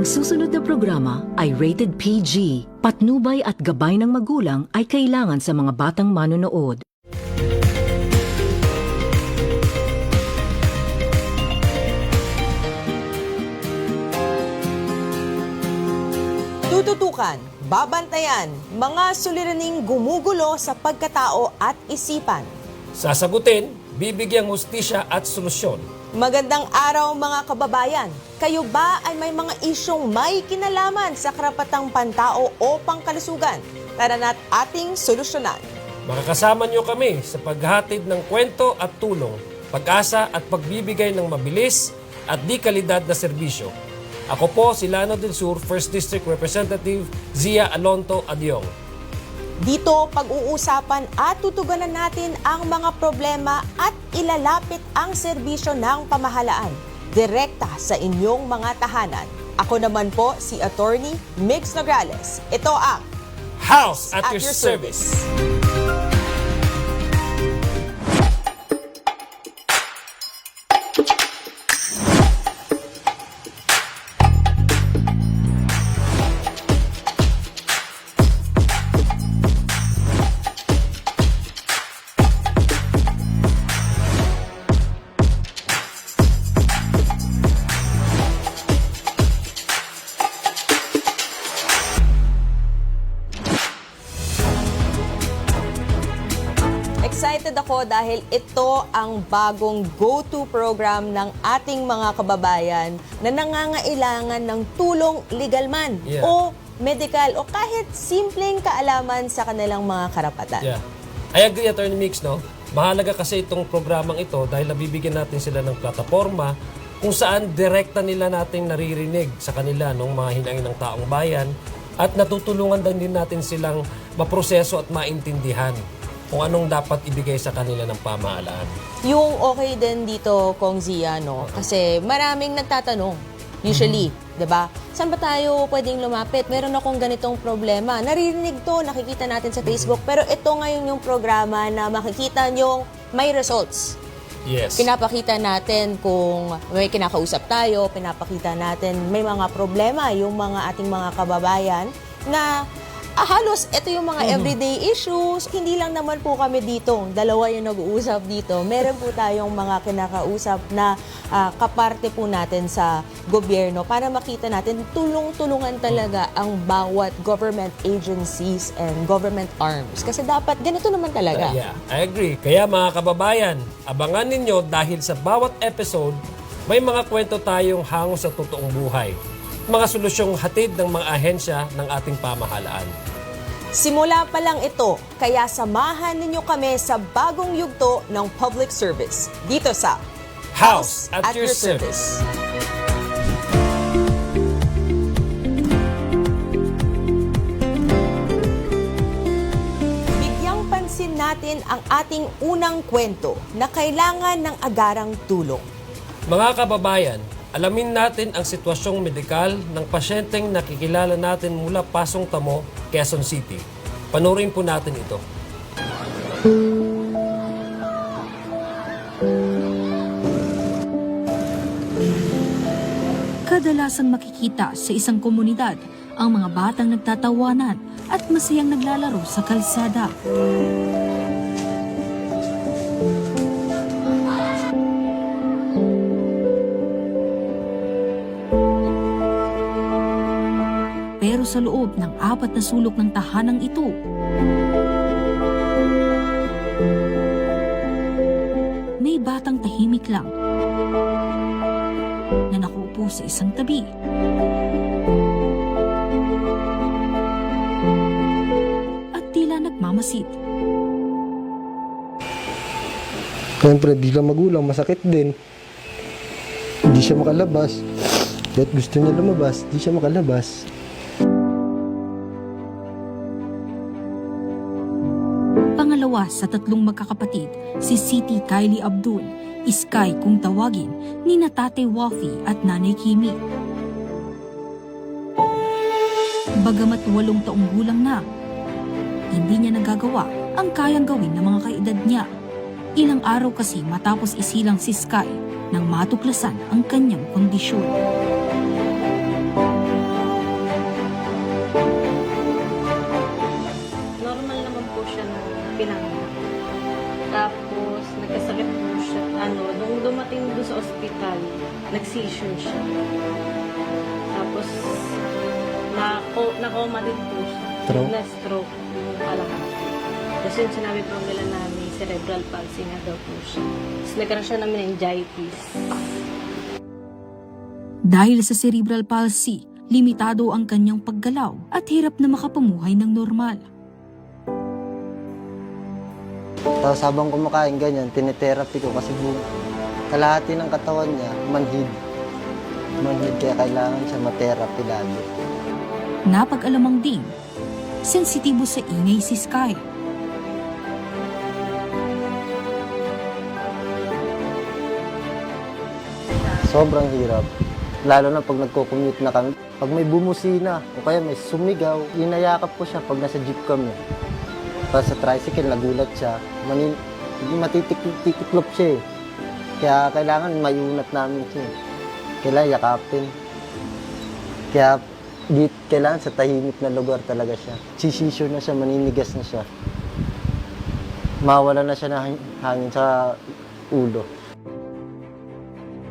Ang susunod na programa ay rated PG. Patnubay at gabay ng magulang ay kailangan sa mga batang manonood. Tututukan, babantayan, mga suliraning gumugulo sa pagkatao at isipan. Sasagutin, bibigyang hustisya at solusyon. Magandang araw mga kababayan. Kayo ba ay may mga isyong may kinalaman sa karapatang pantao o pangkalusugan? Tara na't ating solusyonan. Makakasama niyo kami sa paghatid ng kwento at tulong, pag-asa at pagbibigay ng mabilis at di kalidad na serbisyo. Ako po si Lano del Sur, 1st District Representative Zia Alonto Adyong. Dito, pag-uusapan at tutuganan natin ang mga problema at ilalapit ang serbisyo ng pamahalaan direkta sa inyong mga tahanan. Ako naman po si Attorney Migs Nograles. Ito ang House at your service. Excited ako dahil ito ang bagong go-to program ng ating mga kababayan na nangangailangan ng tulong legal man o medical o kahit simpleng kaalaman sa kanilang mga karapatan. Yeah. I agree, Attorney Mix, no? Mahalaga kasi itong programang ito dahil nabibigyan natin sila ng plataforma kung saan direkta nila nating naririnig sa kanila ng mga hinangin ng taong bayan at natutulungan din natin silang maproseso at maintindihan kung anong dapat ibigay sa kanila ng pamahalaan. Yung okay din dito, Kong Zia, no? Kasi maraming nagtatanong, usually, 'di ba? Saan ba tayo pwedeng lumapit? Meron akong ganitong problema. Naririnig to, nakikita natin sa Facebook, pero ito ngayon yung programa na makikita nyong may results. Yes. Pinapakita natin kung may kinakausap tayo, pinapakita natin may mga problema yung mga ating mga kababayan na halos ito yung mga everyday issues. Hindi lang naman po kami dito. Dalawa yung nag-uusap dito. Meron po tayong mga kinakausap na kaparte po natin sa gobyerno para makita natin tulong-tulungan talaga ang bawat government agencies and government arms. Kasi dapat ganito naman talaga. Yeah, I agree. Kaya mga kababayan, abangan ninyo dahil sa bawat episode, may mga kwento tayong hango sa totoong buhay. Mga solusyong hatid ng mga ahensya ng ating pamahalaan. Simula pa lang ito, kaya samahan ninyo kami sa bagong yugto ng public service dito sa House at your service. Bigyang pansin natin ang ating unang kwento na kailangan ng agarang tulong. Mga kababayan, alamin natin ang sitwasyong medikal ng pasyenteng nakikilala natin mula Pasong Tamo, Quezon City. Panurin po natin ito. Kadalasang makikita sa isang komunidad ang mga batang nagtatawanan at masayang naglalaro sa kalsada. Pero sa loob ng 4 na sulok ng tahanang ito, may batang tahimik lang na nakaupo sa isang tabi. At tila nagmamasid. Siyempre, bilang magulang, masakit din. Hindi siya makalabas. Kahit gusto niya lumabas, hindi siya makalabas. Pangalawa sa 3 magkakapatid, si Siti Kylie Abdul, Iskay kung tawagin, ni Tate Wafi at Nanay Kimi. Bagamat 8 taong gulang na, hindi niya nagagawa ang kayang gawin ng mga kaedad niya. Ilang araw kasi matapos isilang si Sky nang matuklasan ang kanyang kondisyon. dumating doon sa ospital, nag-seizure siya. Tapos, na-coma din po siya. Stroke? Na-stroke yung kalahati. Tapos yung sinabi po nila na may cerebral palsy nga daw po siya. Tapos nagkaroon siya ng meningitis. Dahil sa cerebral palsy, limitado ang kanyang paggalaw at hirap na makapamuhay ng normal. Tapos habang kumakain ganyan, tinitherapy ko kasi kalahati ng katawan niya, manhid. Manhid, kaya kailangan siya ma-therapy lagi. Napag-alamang ding, sensitibo sa ingay si Sky. Sobrang hirap. Lalo na pag nagko-commute na kami. Pag may bumusina o kaya may sumigaw, inayakap ko siya pag nasa jeep kami. Pag sa tricycle, nagulat siya. Matitiklop siya eh. Kaya kailangan mayunat namin siya. Kailangan yakapin. Kaya kailangan sa tahimik na lugar talaga siya. Sisisyo na siya, maninigas na siya. Mawala na siya ng hangin sa ulo.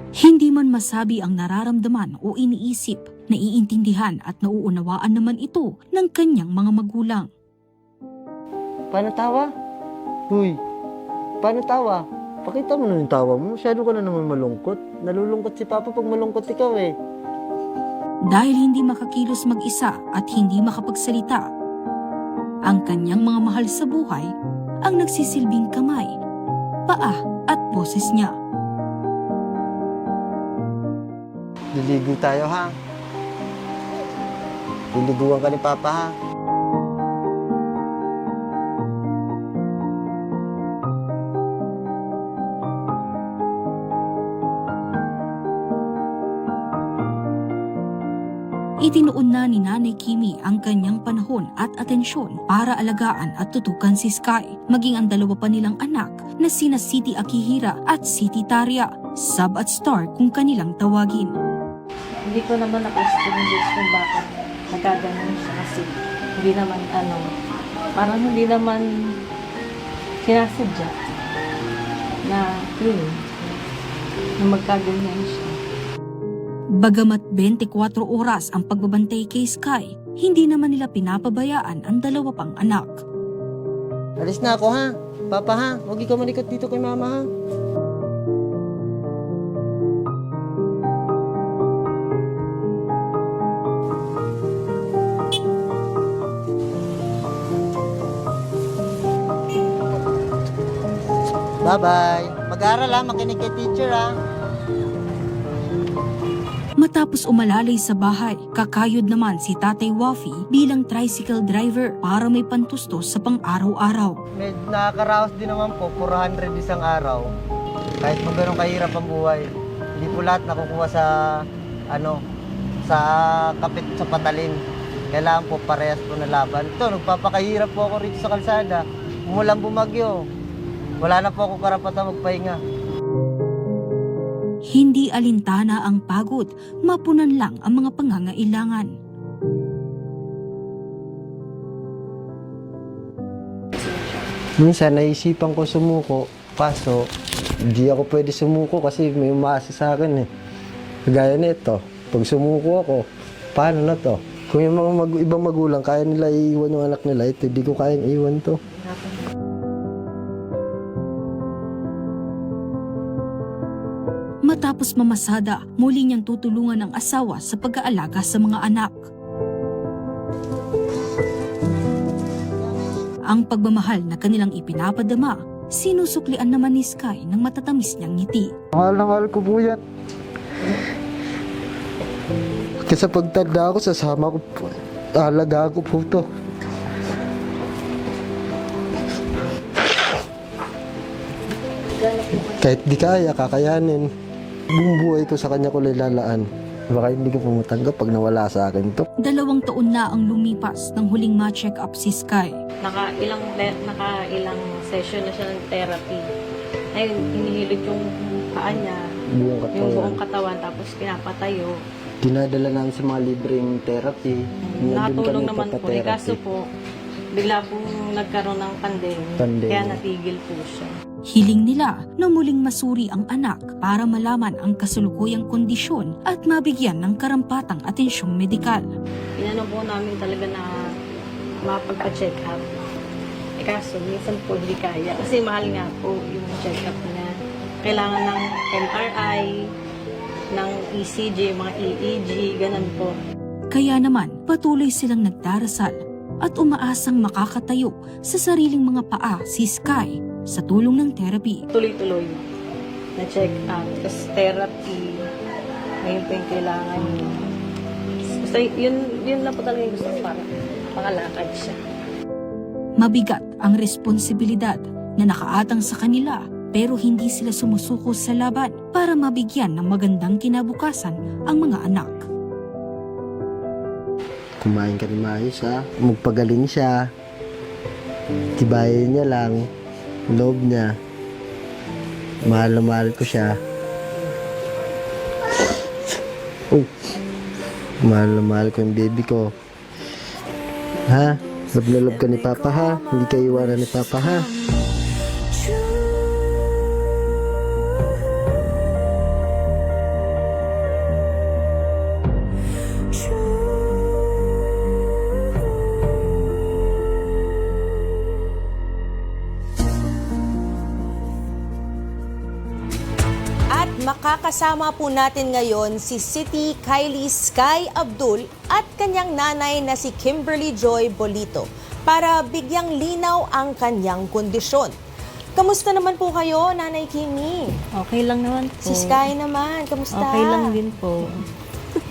Hindi man masabi ang nararamdaman o iniisip, naiintindihan at nauunawaan naman ito ng kanyang mga magulang. Paano tawa? Huy, paano tawa? Pakita mo na yung tawa mo. Masyado ka na naman malungkot. Nalulungkot si Papa pag malungkot ikaw eh. Dahil hindi makakilos mag-isa at hindi makapagsalita, ang kanyang mga mahal sa buhay ang nagsisilbing kamay, paa at boses niya. Liligo tayo ha. Liliguan ka ni Papa ha. Itinuon na ni Nanay Kimi ang kanyang panahon at atensyon para alagaan at tutukan si Sky, maging ang dalawa pa nilang anak na sina Siti Akihira at Siti Taria, Sub at Star kung kanilang tawagin. Hindi ko naman na-question kung bakit nagkaganon siya kasi hindi naman parang hindi naman sinasadya na yun, na magkaganyan siya. Bagamat 24 oras ang pagbabantay kay Sky, hindi naman nila pinapabayaan ang dalawa pang anak. Alis na ako ha. Papa ha. Huwag ikaw malikot dito kay Mama ha. Bye-bye. Mag-aaral ha. Makinig kay teacher ha. Matapos umalalay sa bahay, kakayod naman si Tatay Wafi bilang tricycle driver para may pantustos sa pang-araw-araw. Nakakaraos din naman po. 400 isang araw. Kahit po ganun kahirap ang buhay. Hindi po lahat nakukuha sa sa kapit sa patalim. Kailangan po parehas po na laban. Ito, nagpapakahirap po ako rito sa kalsada. Umulang bumagyo. Wala na po ako karapatan magpahinga. Hindi alintana ang pagod, mapunan lang ang mga pangangailangan. Minsan naisipan ko sumuko, kaso hindi ako pwede sumuko kasi may umaasa sa akin eh. Kagaya nito, pag sumuko ako, paano na to? Kung yung mga ibang magulang kaya nila iiwan yung anak nila, ito hindi ko kayang iwan to. Matapos mamasada, muli niyang tutulungan ang asawa sa pag-aalaga sa mga anak. Ang pagmamahal na kanilang ipinapadama, sinusuklian naman ni Sky ng matatamis niyang ngiti. Mahal na mahal ko po yan. Kasi pagtanda ko, sasama ko po. Alaga ko po to. Kahit di kaya, kakayanin. Buong buhay ko sa kanya ko lalaan. Baka hindi ko pumutanggap pag nawala sa akin to. 2 taon na ang lumipas nang huling ma-check up si Sky. Nakailang session na siya ng therapy. Ayun, hinihilot yung paa niya, Buong yung katawan. buong katawan, tapos pinapatayo. Dinadala namin sa mga libreng therapy. Nakatulong naman po. Kaso po, bigla pong nagkaroon ng pandemic. Kaya natigil po siya. Hiling nila na muling masuri ang anak para malaman ang kasalukuyang kondisyon at mabigyan ng karampatang atensyong medikal. Inano po namin talaga na mapagpa-check up. Kaso minsan po hindi kaya kasi mahal nga po yung check up niya. Kailangan ng MRI, ng ECG, mga EEG, ganun po. Kaya naman patuloy silang nagdarasal at umaasang makakatayo sa sariling mga paa si Sky sa tulong ng therapy. Tuloy-tuloy na check up, tapos therapy. Ngayon po yung kailangan niya. Basta yun lang po talaga yung gusto ko para makalakad siya. Mabigat ang responsibilidad na nakaatang sa kanila pero hindi sila sumusuko sa laban para mabigyan ng magandang kinabukasan ang mga anak. Kumain ka rin maayos ha. Magpagaling siya. Tibayan niya lang. Loob niya. Mahal na mahal ko siya. Oh. Mahal na mahal ko yung baby ko. Ha? Love na love ka ni Papa ha. Hindi ka iwanan ni Papa ha. At makakasama po natin ngayon si Siti Kylie Sky Abdul at kanyang nanay na si Kimberly Joy Bolito para bigyang linaw ang kanyang kondisyon. Kamusta naman po kayo, Nanay Kimi? Okay lang naman po. Si Sky naman, kamusta? Okay lang din po.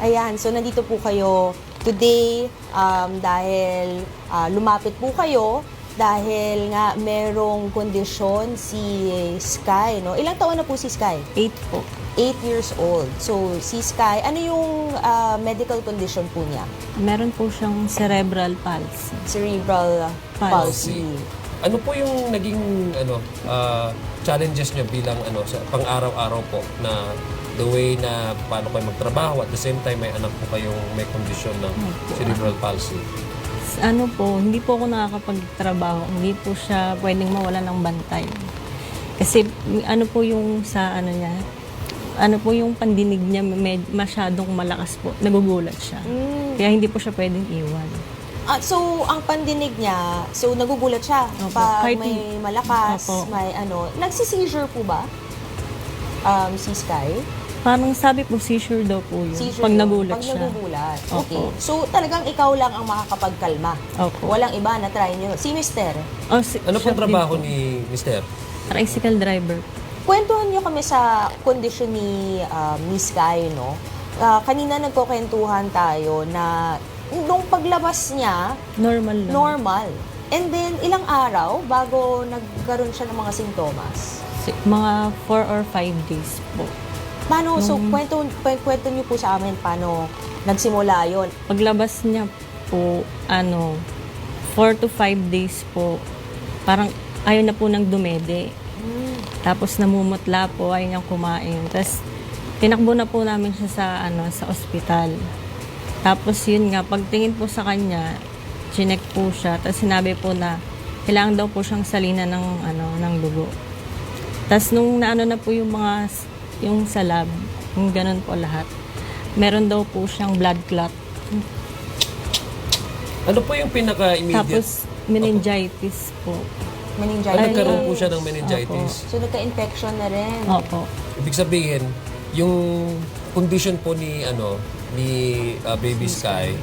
Ayan, so nandito po kayo today dahil lumapit po kayo dahil nga merong kondisyon si Sky, no? Ilang taon na po si Sky? 8 po. 8 years old. So, si Sky, ano yung medical condition po niya? Meron po siyang cerebral palsy. Cerebral palsy. Ano po yung naging challenges niyo bilang sa pang-araw-araw po na the way na paano kayo magtrabaho at the same time may anak po kayong may kondisyon ng cerebral palsy? Ano po, hindi po ako nakakapagtrabaho. Hindi po siya pwedeng mawala ng bantay. Kasi ano po yung sa ano niya, ano po yung pandinig niya masyadong malakas po. Nagugulat siya. Kaya hindi po siya pwedeng iwan. So, ang pandinig niya, so nagugulat siya Opo. pag Kahit may malakas, Opo. may nagsi-seizure po ba? Si Sky? Parang sabi po, seizure daw po yun. Seizure Pag yun, nagulat pag siya. nagugulat. Opo. Okay. So, talagang ikaw lang ang makakapagkalma. Opo. Walang iba na try nyo. Si Mister, Oh, Ano siya pong trabaho din po. ni Mister? Tricycle driver. kwentuhan nyo kami sa kondisyon ni Miss Sky, no? Kanina nagkukwentuhan tayo na nung paglabas niya, Normal lang. normal. And then, ilang araw bago nagkaroon siya ng mga sintomas? Mga 4 or 5 days po. Paano? So, kwento niyo po sa amin paano nagsimula yon. Paglabas niya po, 4 to 5 days po, parang ayaw na po ng dumede. Tapos namumutla po, ayaw niyang kumain. Tapos tinakbo na po namin siya sa ospital. Tapos yun nga, pagtingin po sa kanya, chinek po siya. Tapos sinabi po na kailangan daw po siyang salina ng dugo. Tapos nung na po yung sa lab, yung ganun po lahat, meron daw po siyang blood clot. Ano po yung pinaka-immediate? Tapos meningitis po. Meningitis. Nagkaroon po siya ng meningitis. So, nagka-infection na rin. Opo. Ibig sabihin, yung condition po ni Baby Sky,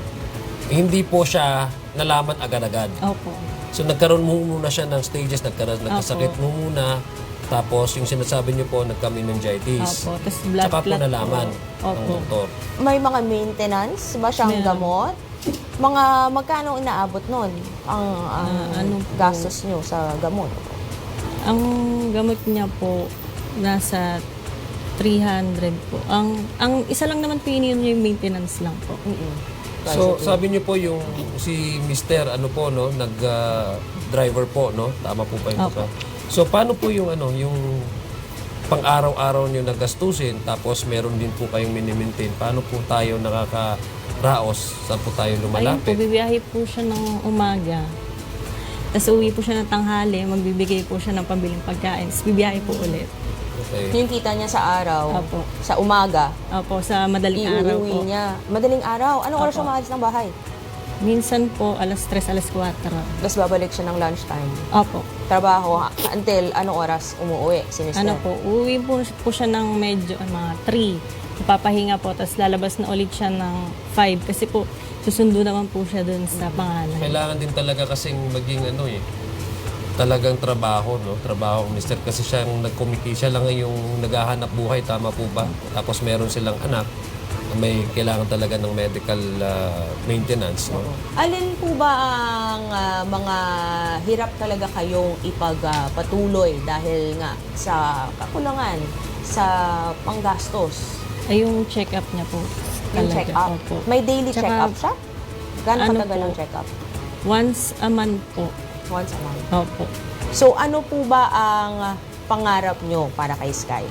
hindi po siya nalaman agad-agad. Opo. So nagkaroon muna siya ng stages, nagkasakit muna, tapos yung sinasabi niyo po nagka-meningitis. Opo. Tapos blood Saka po clot nalaman po. ng Opo. doktor. May mga maintenance ba siyang Meron. gamot? Magkano inaabot nun ang ano po? gastos nyo sa gamot? Ang gamot niya po nasa 300 po. Ang isa lang naman po ininom niya yung maintenance lang po. So sabi niyo po yung si Mr. nag-driver po, no? Tama po pa yung Opo. So paano po yung yung pang-araw-araw niyo nagastusin tapos meron din po kayong mini-maintain? Paano po tayo nakakaraos? Saan po tayo Ayun po, lumalapit? bibiyahe po siya ng umaga. Tapos uwi po siya ng tanghali, magbibigay po siya ng pambiling pagkain. Tapos bibiyahe po ulit. Okay. Yung kita niya sa araw, Opo. sa umaga, Opo, sa madaling araw po. iuwi niya. Madaling araw. Anong oras Opo. siya maalis ng bahay? Minsan po, alas 3, alas 4. Tapos babalik siya ng lunchtime. Opo. Trabaho until anong oras umuwi si Mr. Ano po, uwi po siya ng medyo mga 3. Papahinga po, tapos lalabas na ulit siya ng 5. Kasi po, susundo naman po siya dun sa pangalan. Kailangan din talaga kasing maging talagang trabaho, no? Trabaho, mister, kasi siya yung siya lang yung naghahanap buhay, tama po ba? Tapos meron silang anak na may kailangan talaga ng medical maintenance, no? Alin po ba ang mga hirap talaga kayong ipagpatuloy dahil nga sa kakulangan, sa panggastos? Ay, yung check-up niya po. Yung talaga. check-up. Opo. May daily Tsaka, check-up siya? Gano'ng ano katagal po? ang check-up? Once a month po. Once a month. Opo. So ano po ba ang pangarap nyo para kay Sky?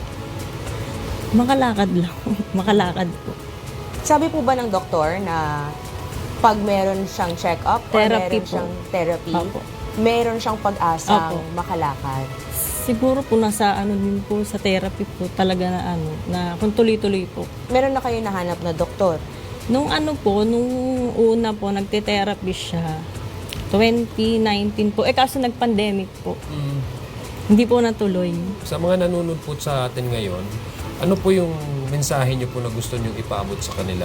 Makalakad lang. Makalakad po. Sabi po ba ng doktor na pag meron siyang check-up or Therapy meron po. siyang therapy, Opo. meron siyang pag-asang Opo. makalakad? Siguro po nasa din po sa therapy po talaga na kung tuloy-tuloy po. Meron na kayo nahanap na doktor? Nung nung una po, nagte-therapy siya. 2019 po. Kaso nag-pandemic po. Hindi po natuloy. Sa mga nanonood po sa atin ngayon, ano po yung mensahe niyo po na gusto niyo ipaabot sa kanila?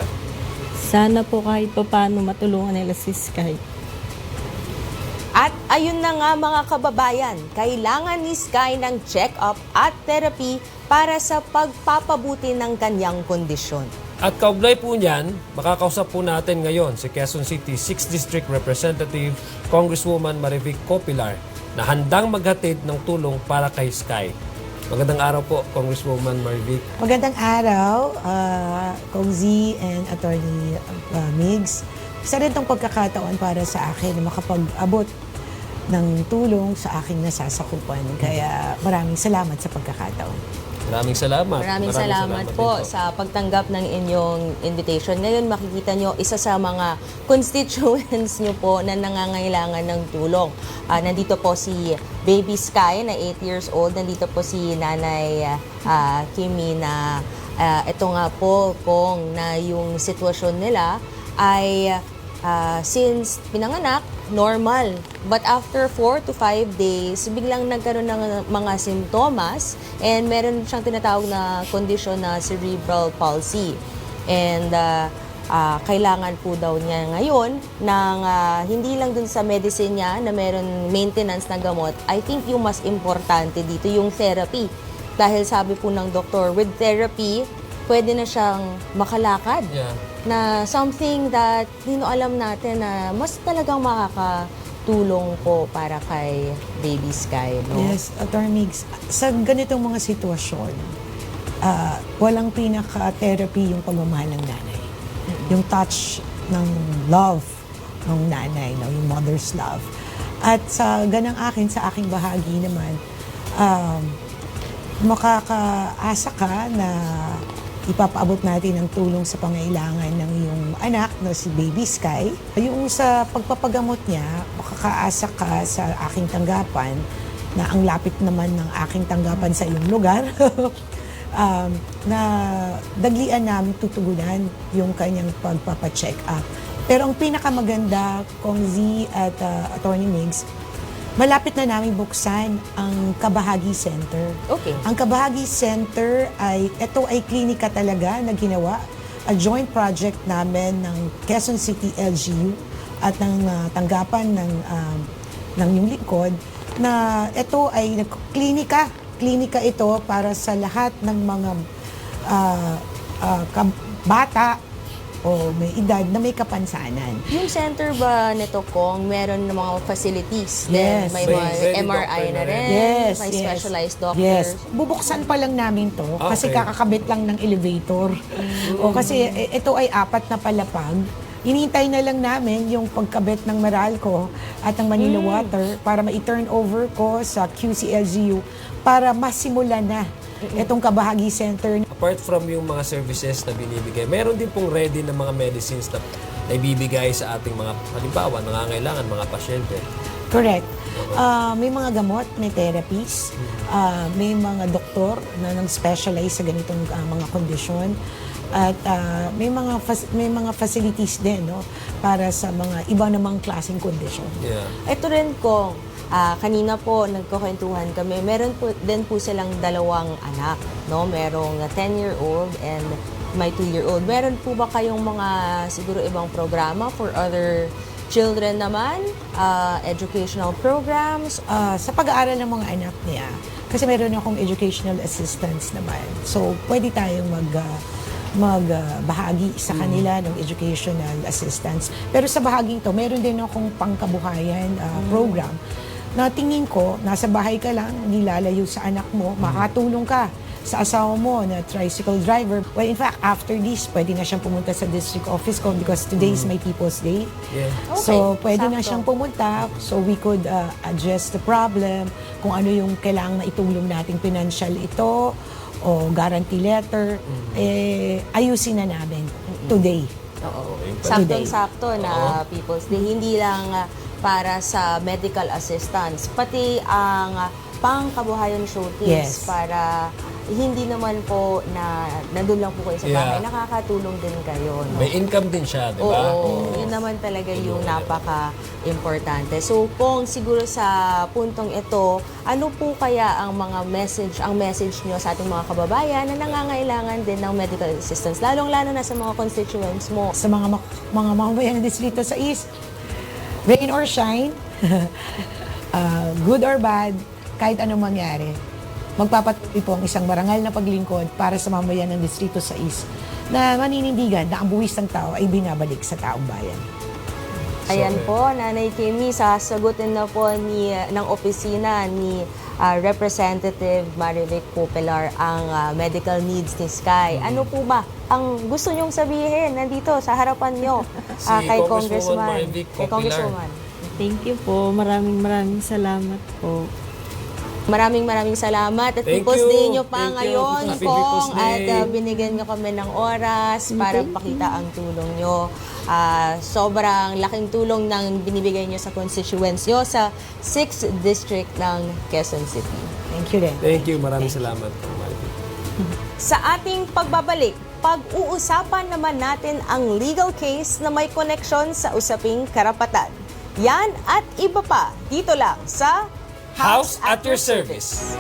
Sana po kahit pa paano matulungan nila si Sky. At ayun na nga mga kababayan, kailangan ni Sky ng check-up at therapy para sa pagpapabuti ng kanyang kondisyon. At kaugnay po niyan, makakausap po natin ngayon si Quezon City 6th District Representative Congresswoman Marivic Copilar na handang maghatid ng tulong para kay Sky. Magandang araw po, Congresswoman Marivic. Magandang araw, Kong Z and Attorney Migs. Isa rin itong pagkakataon para sa akin na makapag-abot ng tulong sa aking nasasakupan. Kaya maraming salamat sa pagkakataon. Maraming salamat. Maraming salamat po din sa pagtanggap ng inyong invitation. Ngayon makikita nyo isa sa mga constituents nyo po na nangangailangan ng tulong. Nandito po si Baby Sky na 8 years old. Nandito po si Nanay Kimi na ito nga po kung na yung sitwasyon nila ay since pinanganak, normal. But after 4 to 5 days, biglang nagkaroon ng mga simptomas and meron siyang tinatawag na kondisyon na cerebral palsy. And kailangan po daw niya ngayon ng hindi lang dun sa medicine niya na meron maintenance na gamot. I think yung mas importante dito yung therapy. Dahil sabi po ng doktor, with therapy, pwede na siyang makalakad. Yeah. Na something that hindi alam natin na mas talagang makakatulong po para kay Baby Sky. No? Yes, Attorney Migs, sa ganitong mga sitwasyon, walang pinaka-therapy yung pagmamahal ng nanay. Yung touch ng love ng nanay, no? Yung mother's love. At sa ganang akin, sa aking bahagi naman, makakaasa ka na ipapaabot natin ang tulong sa pangailangan ng iyong anak na si Baby Sky. Yung sa pagpapagamot niya, makakaasa ka sa aking tanggapan na ang lapit naman ng aking tanggapan sa iyong lugar na daglian namin tutugunan yung kanyang pagpapacheck up. Pero ang pinakamaganda, Kong Z at Attorney Migs, malapit na namin buksan ang Kabahagi Center. Okay. Ang Kabahagi Center ito ay klinika talaga na ginawa, a joint project namin ng Quezon City LGU at ng tanggapan ng yung lingkod na ito ay klinika ito para sa lahat ng mga bata o may edad na may kapansanan. Yung center ba nito, Kong, meron ng mga facilities? Yes. May May mga MRI doctor na na rin. rin. May specialized doctors. Yes. Bubuksan pa lang namin to kasi Okay. kakakabit lang ng elevator. O kasi ito ay 4 na palapag. Inintay na lang namin yung pagkabit ng Meralco at ng Manila Water para ma-turn over ko sa QCLGU para masimulan na itong Kabahagi Center. Apart from yung mga services na binibigay, meron din pong ready na mga medicines na ibibigay sa ating mga, halimbawa, nangangailangan mga pasyente. Correct. May mga gamot, may therapies, may mga doktor na nag-specialize sa ganitong mga kondisyon. At may mga facilities din, no, para sa mga iba namang klaseng kondisyon. Yeah. Ito rin kung kanina po nagkukwentuhan kami, meron po din po silang dalawang anak, no? Merong 10-year-old and my 2-year-old. Meron po ba kayong mga siguro ibang programa for other children naman? Educational programs? Sa pag-aaral ng mga anak niya, kasi meron akong educational assistance naman. So, pwede tayong magbahagi sa kanila ng educational assistance. Pero sa bahaging to, meron din akong pangkabuhayan program na tingin ko, nasa bahay ka lang, nilalayo sa anak mo, makatulong ka sa asawa mo na tricycle driver. Well, in fact, after this, pwede na siyang pumunta sa district office ko because today is my People's Day. Yeah. So, Okay, pwede na sakto. siyang pumunta so we could address the problem, kung ano yung kailangan na itulong nating financial ito o guarantee letter, ayusin na namin today. Oo. Today. Saktong-sakto na People's Day. Hindi lang para sa medical assistance, pati ang pangkabuhayan showcase Yes. para hindi naman po na nandun lang po kayo sa bahay, Yeah. nakakatulong din kayo. No? May income din siya, di ba? Oo, yun naman talaga yung napaka-importante. So, kung siguro sa puntong ito, ano po kaya ang message nyo sa ating mga kababayan na nangangailangan din ng medical assistance, lalong-lalo na sa mga constituents mo? Sa mga mamamayan ng distrito sa East, rain or shine, good or bad, kahit anong mangyari, magpapatuloy po ang isang marangal na paglingkod para sa mamamayan ng distrito sa East na maninindigan na ang buwis ng tao ay binabalik sa taong bayan. Ayan po, Nanay Kimmy, sasagutin na po ng opisina ni Representative Marivic Popular ang medical needs ni Sky. Ano po ba ang gusto nyong sabihin nandito sa harapan nyo Si kay Congresswoman Congressman? Marivic Kay Popular. Congresswoman. Thank you po. Maraming salamat po. Maraming salamat at Thank People's you. Day nyo pa Thank you. ngayon, Happy People's Kong, at Day. binigyan nyo kami ng oras para pakita ang tulong nyo. Sobrang laking tulong ng binibigay nyo sa constituents nyo sa 6th District ng Quezon City. Thank you rin. Thank you. Maraming salamat. Sa ating pagbabalik, pag-uusapan naman natin ang legal case na may koneksyon sa usaping karapatan. Yan at iba pa dito lang sa House at your service.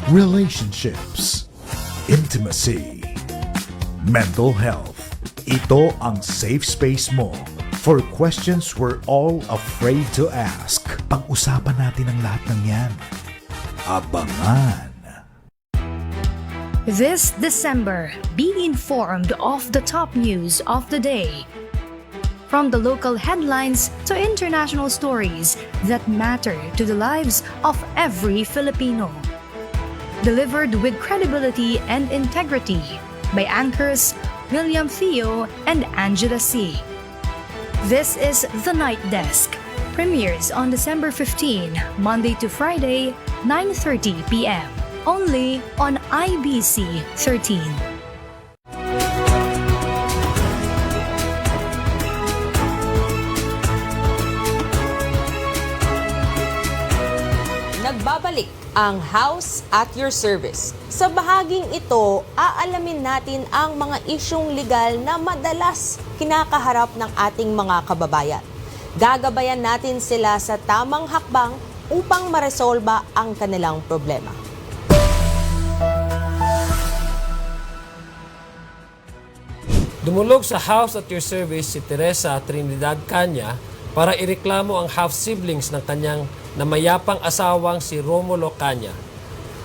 Relationships, intimacy, mental health. Ito ang safe space mo for questions we're all afraid to ask. Pag-usapan natin ang lahat ng yan. Abangan. This December, be informed of the top news of the day. From the local headlines to international stories that matter to the lives of every Filipino. Delivered with credibility and integrity by anchors William Theo and Angela C. This is The Night Desk. Premieres on December 15, Monday to Friday, 9:30 p.m. Only on IBC 13. Nagbabalik ang House at your service. Sa bahaging ito, aalamin natin ang mga isyong legal na madalas kinakaharap ng ating mga kababayan. Gagabayan natin sila sa tamang hakbang upang maresolba ang kanilang problema. Dumulog sa House at your service si Teresa Trinidad Canya para ireklamo ang half-siblings ng kanyang namayapang asawang si Romulo Canya.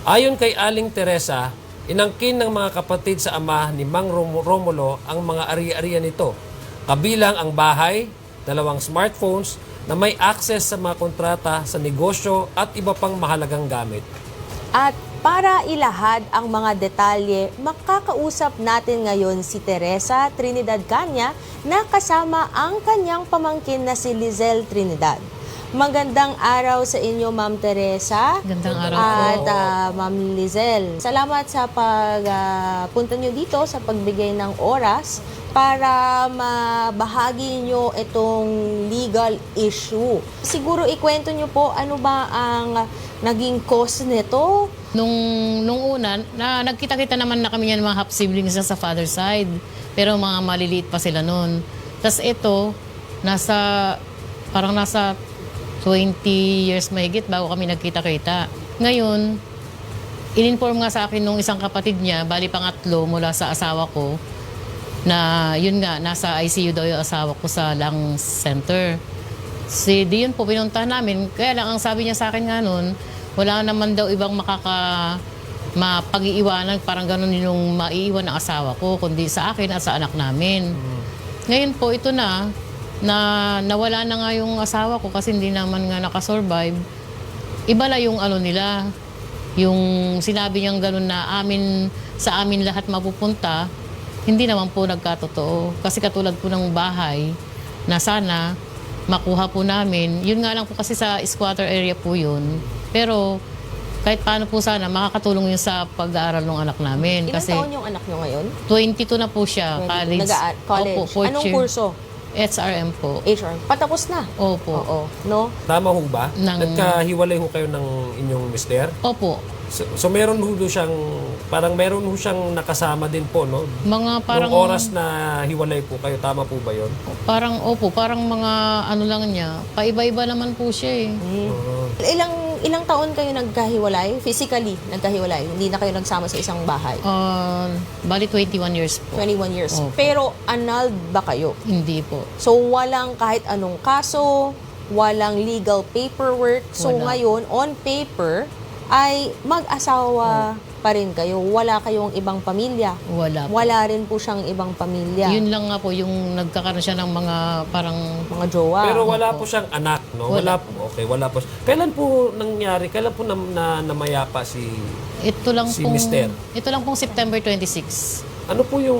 Ayon kay Aling Teresa, inangkin ng mga kapatid sa ama ni Mang Romulo ang mga ari-arian nito, kabilang ang bahay, 2 smartphones na may access sa mga kontrata sa negosyo at iba pang mahalagang gamit. At para ilahad ang mga detalye, makakausap natin ngayon si Teresa Trinidad Canya na kasama ang kanyang pamangkin na si Lizelle Trinidad. Magandang araw sa inyo, Ma'am Teresa. Gandang araw At Ma'am Lizelle. Salamat sa pagpunta nyo dito, sa pagbigay ng oras para mabahagi nyo itong legal issue. Siguro ikwento nyo po ano ba ang naging cause nito? Nung una, nagkita-kita naman na kami yan mga half-siblings sa father side. Pero mga maliliit pa sila noon. Tapos ito, parang nasa 20 years mahigit bago kami nagkita-kita. Ngayon, in-inform nga sa akin nung isang kapatid niya, bali pangatlo mula sa asawa ko, na yun nga, nasa ICU daw yung asawa ko sa lung center. Di yun po, pinuntahan namin. Kaya lang, ang sabi niya sa akin nga nun, wala naman daw ibang mapag-iiwanan, parang ganun yung maiiwan ng asawa ko, kundi sa akin at sa anak namin. Ngayon po, ito nawala na nga yung asawa ko kasi hindi naman nga nakasurvive. Iba na yung nila, yung sinabi niyang gano'n na sa amin lahat mapupunta, hindi naman po nagkatotoo. Kasi katulad po ng bahay na sana makuha po namin, yun nga lang po kasi sa squatter area po yun. Pero kahit paano po sana makakatulong yun sa pag-aaral ng anak namin. Ilang taon yung anak nyo ngayon? 22 na po siya, college. College. Opo, fourth Anong year. kurso? SRM po. HR. Patapos na? Opo. Oo. No? Tama ho ba? Nagkahiwalay ho kayo ng inyong mister? Opo. So meron ho siyang, parang meron ho siyang nakasama din po, no? Mga parang... Nung oras na hiwalay po kayo, tama po ba yun? Parang, parang mga lang niya. Paiba-iba naman po siya eh. Ilang taon kayo nagkahiwalay? Physically, nagkahiwalay? Hindi na kayo nagsama sa isang bahay? Bali 21 years po. 21 years. Opo. Pero annulled ba kayo? Hindi po. So, walang kahit anong kaso, walang legal paperwork. So, Wala. ngayon, on paper, ay mag-asawa pa rin kayo. Wala kayong ibang pamilya. Wala po. Wala rin po siyang ibang pamilya. Yun lang nga po, yung nagkakaroon siya ng mga parang... Mga jowa. Pero wala po siyang anak, no? Wala po. Okay, wala po. Kailan po nangyari? Kailan po namayapa si si mister? Ito lang pong September 26. Ano po yung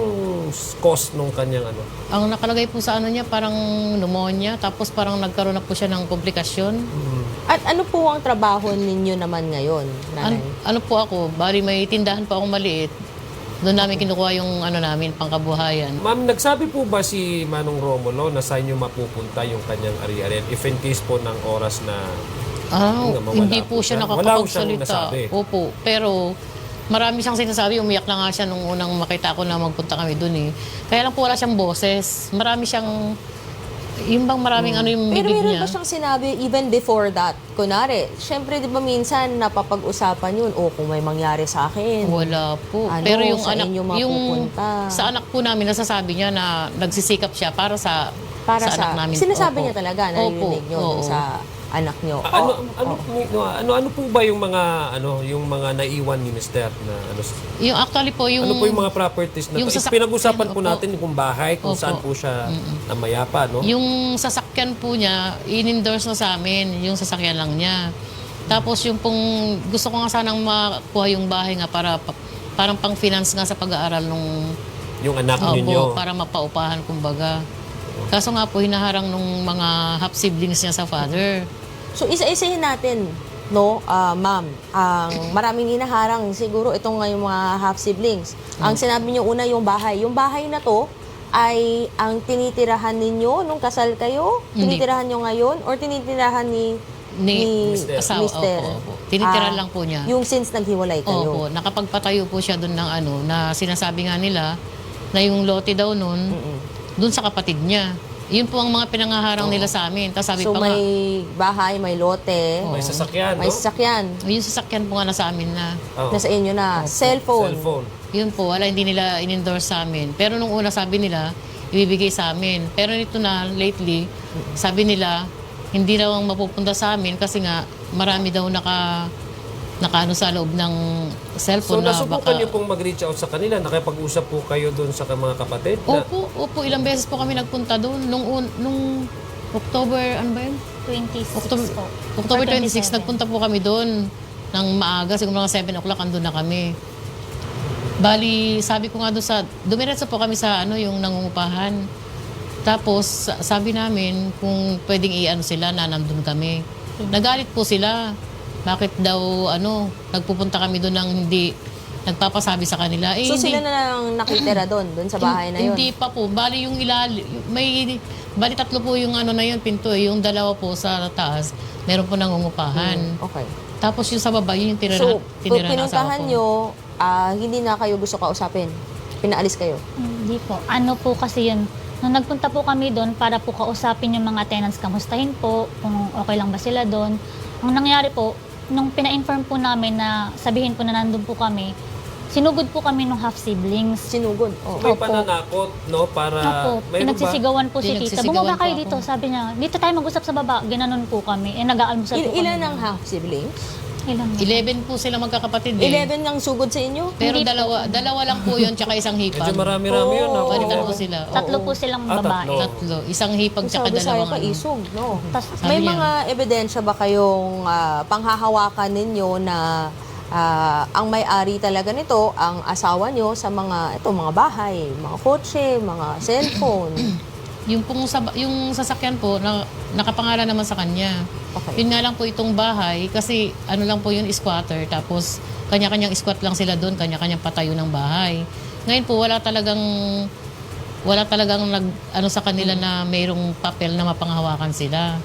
cause nung kanyang ano? Ang nakalagay po sa niya, parang pneumonia, tapos parang nagkaroon na po siya ng komplikasyon. At ano po ang trabaho ninyo naman ngayon, nanay? Ano po ako, bali may tindahan po akong maliit. Doon namin kinukuha yung namin, pangkabuhayan. Ma'am, nagsabi po ba si Manong Romulo na saan nyo mapupunta yung kanyang ari-arian if in case po ng oras na mawala Hindi po siya Wala po siyang nakakapagsalita. nasabi. Opo, pero marami siyang sinasabi, umiyak na nga siya nung unang makita ko na magpunta kami doon eh. Kaya lang po wala siyang boses. Marami siyang, yung bang maraming yung Pero bibig meron niya. ba siyang sinabi even before that? Kunwari, syempre di ba minsan napapag-usapan yun, kung may mangyari sa akin. Wala po. Ano, Pero yung sa anak, inyo yung mapupunta? sa anak po namin, nasasabi niya na nagsisikap siya para sa anak namin. Sinasabi Opo. niya talaga, narinig niyo Oo. dun sa anak niyo. Ano po ba yung mga naiwan ni Mister na Yung actually po, yung... ano po yung mga properties na yung pinag-usapan po opo. natin kung bahay, kung Opo. saan po siya namayapa, no? Yung sasakyan po niya, in-endorse na sa amin. Yung sasakyan lang niya. Tapos yung pong... Gusto ko nga sanang makuha yung bahay nga para parang pang-finance nga sa pag-aaral nung... Yung anak Opo, ninyo. para mapaupahan kumbaga. Kaso nga po, hinaharang nung mga half-siblings niya sa father. So isa-isahin natin, no, ma'am, ang maraming hinaharang siguro itong yung mga half-siblings. Ang sinabi niyo una yung bahay. Yung bahay na to ay ang tinitirahan ninyo nung kasal kayo? Hindi. Tinitirahan niyo ngayon? Or tinitirahan ni Asawa, Mister? opo. Tinitirahan lang po niya. Yung since naghiwalay kayo? Opo, nakapagpatayo po siya doon ng na sinasabi nga nila na yung lote daw noon, doon sa kapatid niya. Yun po ang mga pinangaharang nila sa amin. Tapos sabi So pa nga, may bahay, may lote, May sasakyan, no? may sasakyan. yung sasakyan po nga na sa amin na, Oo. Nasa inyo na. Cellphone. Cellphone. yun po, hindi nila in-endorse sa amin. Pero nung una sabi nila, ibibigay sa amin. Pero nito na, lately, sabi nila, hindi raw ang mapupunta sa amin kasi nga marami daw nakaano sa loob ng So cellphone na nasubukan baka... niyo pong mag-reach out sa kanila, nakipag-usap po kayo doon sa mga kapatid? Na, Opo, ilang beses po kami nagpunta doon. Nung October, ano ba yun? 26 po. October Or 26, nagpunta po kami doon ng maaga. Siguro mga 7 o'clock, andun na kami. Bali, sabi ko nga doon dumiretso po kami sa yung nangungupahan. Tapos sabi namin kung pwedeng i-ano sila na nandun kami. Nagalit po sila. Bakit daw nagpupunta kami doon nang hindi nagpapasabi sa kanila. So Hindi, sila na lang nakitira doon sa bahay na yun? Hindi pa po. Bali yung bali 3 po yung na yun, pinto. Yung 2 po sa taas, meron po nangungupahan. Okay. Tapos yung sa baba, yun yung tinira So, tinira na asawa pinuntahan ko. nyo, hindi na kayo gusto kausapin? Pinaalis kayo? Hindi po. Ano po kasi yun, nung nagpunta po kami doon para po kausapin yung mga tenants, kamustahin po, kung okay lang ba sila doon. Ang nangyari po, nung pina-inform po namin na sabihin po na nandun po kami, sinugod po kami ng half-siblings. Sinugod? Oh. May Opo. pananakot, no? Para, Opo, mayroon ba? pinagsisigawan po si tita. Pinagsisigawan Bumaba po kayo ako. dito, sabi niya. Dito tayo mag-usap sa baba. Ginanon po kami. Nag-aalmusal po kami. Ilan ang half-siblings? Ilan? 11 po sila magkakapatid eh. 11 ang sugod sa inyo? Pero Hindi dalawa lang po yun, tsaka isang hipag. Medyo marami-rami yun. Oo. Bali, 3 sila. Tatlo po silang babae. tatlo. 3. Isang hipag, tsaka Sabi sa'yo dalawang ka, isog, no? Tas, May Sabi niya. mga ebidensya ba kayong panghahawakan ninyo na ang may-ari talaga nito, ang asawa nyo sa mga bahay, mga kotse, mga cellphone? yung sasakyan po, nakapangalan naman sa kanya. Okay. Yun nga lang po itong bahay, kasi lang po yun, squatter, tapos kanya-kanyang squat lang sila doon, kanya-kanyang patayo ng bahay. Ngayon po, wala talagang sa kanila na mayroong papel na mapanghawakan sila.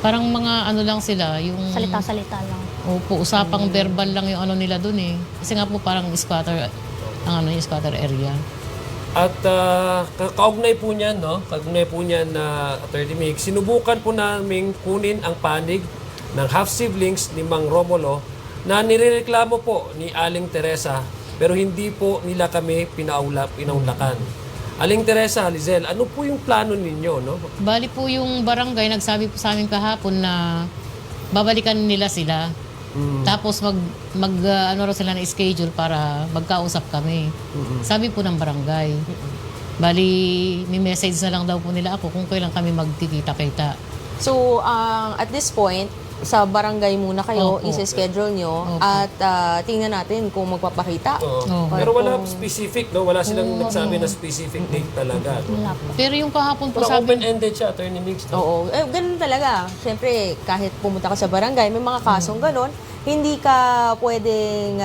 Parang mga lang sila, yung... salita-salita lang. Opo, usapang verbal lang yung nila doon eh. Kasi nga po parang squatter, yung squatter area. At kaugnay po niyan, no? Kaugnay po niyan na Attorney Mick, sinubukan po namin kunin ang panig ng half-siblings ni Mang Romulo na nirereklamo po ni Aling Teresa pero hindi po nila kami pinaunlakan. Aling Teresa, Lizelle, ano po yung plano ninyo, no? Bali po yung barangay, nagsabi po sa amin kahapon na babalikan nila sila. Tapos raw sila na schedule para magkausap kami. Sabi po ng barangay. Bali, may message na lang daw po nila ako kung kailan kami magkikita-kita. So, at this point, sa barangay muna kayo, Opo. isi-schedule nyo, Opo. at tingnan natin kung magpapakita. Oo. Oo. Pero wala specific, no? Wala silang nagsabi na specific date talaga. No? Wala po. Pero yung kahapon po Parang sabi, open-ended siya, Attorney Mick, no? Oo. Ganun talaga. Siyempre, kahit pumunta ka sa barangay, may mga kasong ganun, hindi ka pwedeng,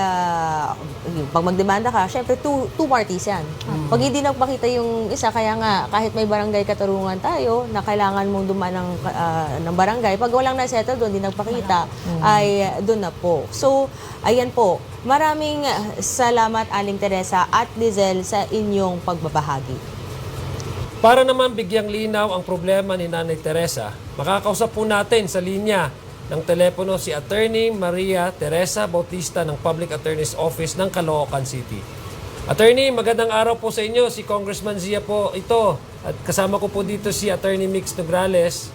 pag magdemanda ka, syempre two parties yan. Pag hindi nagpakita yung isa, kaya nga, kahit may barangay katarungan tayo, na kailangan mong dumaan ng barangay, pag walang nasettle doon, hindi nagpakita, ay doon na po. So, ayan po. Maraming salamat, Aling Teresa at Lizelle, sa inyong pagbabahagi. Para naman bigyang linaw ang problema ni Nanay Teresa, makakausap po natin sa linya ng telepono si Attorney Maria Teresa Bautista ng Public Attorney's Office ng Caloocan City. Attorney, magandang araw po sa inyo. Si Congressman Zia po ito. At kasama ko po dito si Attorney Mix Nograles.